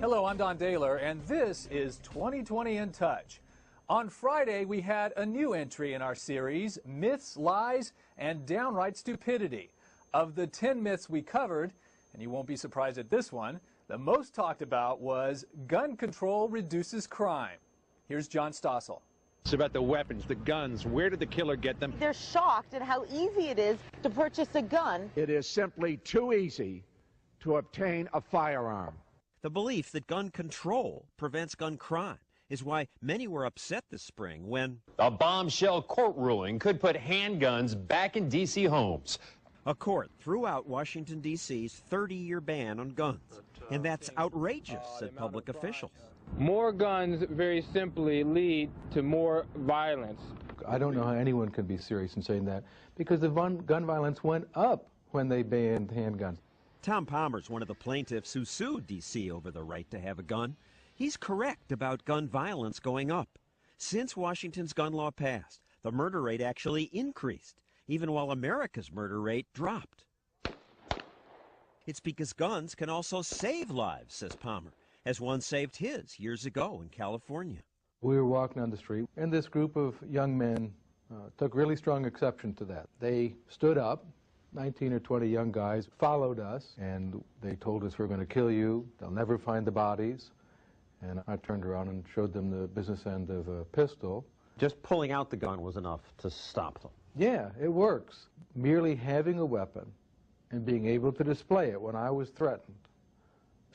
Hello, I'm Don Daler, and this is 2020 in Touch. On Friday, we had a new entry in our series, Myths, Lies, and Downright Stupidity. Of the 10 myths we covered, and you won't be surprised at this one, the most talked about was gun control reduces crime. Here's John Stossel. It's about the weapons, the guns. Where did the killer get them? They're shocked at how easy it is to purchase a gun. It is simply too easy to obtain a firearm. The belief that gun control prevents gun crime is why many were upset this spring when a bombshell court ruling could put handguns back in D.C. homes. A court threw out Washington, D.C.'s 30-year ban on guns. And that's outrageous, said public officials. More guns very simply lead to more violence. I don't know how anyone can be serious in saying that, because the gun violence went up when they banned handguns. Tom Palmer's one of the plaintiffs who sued D.C. over the right to have a gun. He's correct about gun violence going up. Since Washington's gun law passed, the murder rate actually increased, even while America's murder rate dropped. It's because guns can also save lives, says Palmer, as one saved his years ago in California. We were walking down the street, and this group of young men took really strong exception to that. They stood up, 19 or 20 young guys followed us, and they told us, we're going to kill you, they'll never find the bodies. And I turned around and showed them the business end of a pistol. Just pulling out the gun was enough to stop them. Yeah, it works. Merely having a weapon and being able to display it when I was threatened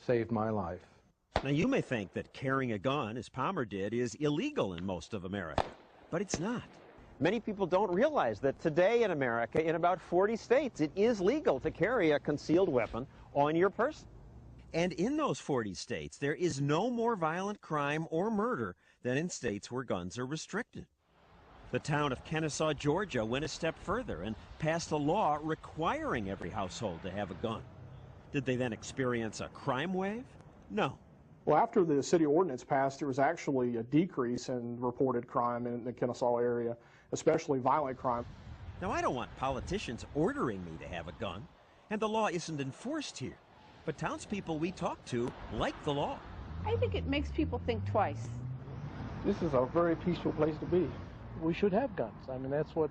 saved my life. Now, you may think that carrying a gun, as Palmer did, is illegal in most of America, but it's not. Many people don't realize that today in America, in about 40 states, it is legal to carry a concealed weapon on your person. And in those 40 states, there is no more violent crime or murder than in states where guns are restricted. The town of Kennesaw, Georgia, went a step further and passed a law requiring every household to have a gun. Did they then experience a crime wave? No. Well, after the city ordinance passed, there was actually a decrease in reported crime in the Kennesaw area, especially violent crime. Now, I don't want politicians ordering me to have a gun, and the law isn't enforced here. But townspeople we talk to like the law. I think it makes people think twice. This is a very peaceful place to be. We should have guns. I mean, that's what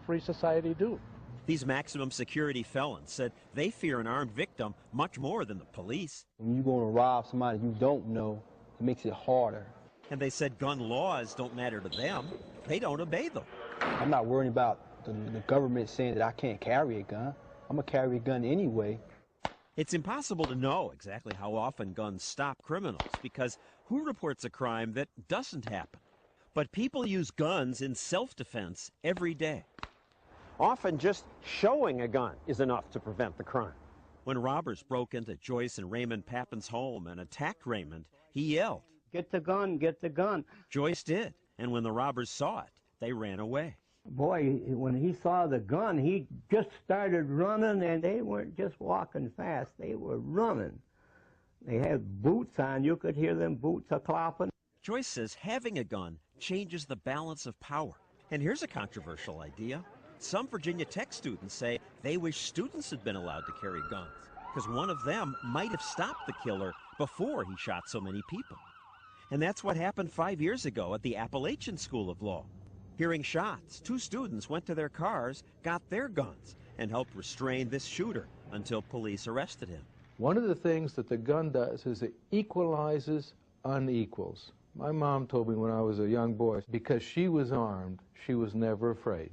free society do. These maximum security felons said they fear an armed victim much more than the police. When you go to rob somebody you don't know, it makes it harder. And they said gun laws don't matter to them. They don't obey them. I'm not worried about the government saying that I can't carry a gun. I'm going to carry a gun anyway. It's impossible to know exactly how often guns stop criminals, because who reports a crime that doesn't happen? But people use guns in self-defense every day. Often just showing a gun is enough to prevent the crime. When robbers broke into Joyce and Raymond Papin's home and attacked Raymond, he yelled, "Get the gun, get the gun." Joyce did, and when the robbers saw it, they ran away. Boy, when he saw the gun, he just started running, and they weren't just walking fast. They were running. They had boots on. You could hear them boots a-clopping. Joyce says having a gun changes the balance of power. And here's a controversial idea. Some Virginia Tech students say they wish students had been allowed to carry guns, because one of them might have stopped the killer before he shot so many people. And that's what happened 5 years ago at the Appalachian School of Law. Hearing shots, 2 students went to their cars, got their guns, and helped restrain this shooter until police arrested him. One of the things that the gun does is it equalizes unequals. My mom told me when I was a young boy, because she was armed, she was never afraid.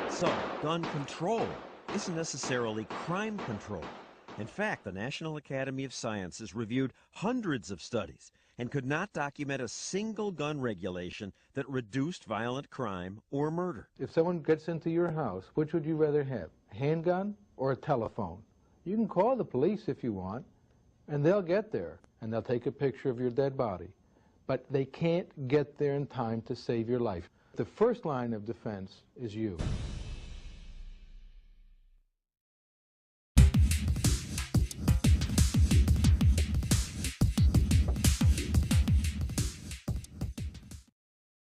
So, gun control isn't necessarily crime control. In fact, the National Academy of Sciences reviewed hundreds of studies and could not document a single gun regulation that reduced violent crime or murder. If someone gets into your house, which would you rather have, a handgun or a telephone? You can call the police if you want, and they'll get there, and they'll take a picture of your dead body. But they can't get there in time to save your life. The first line of defense is you.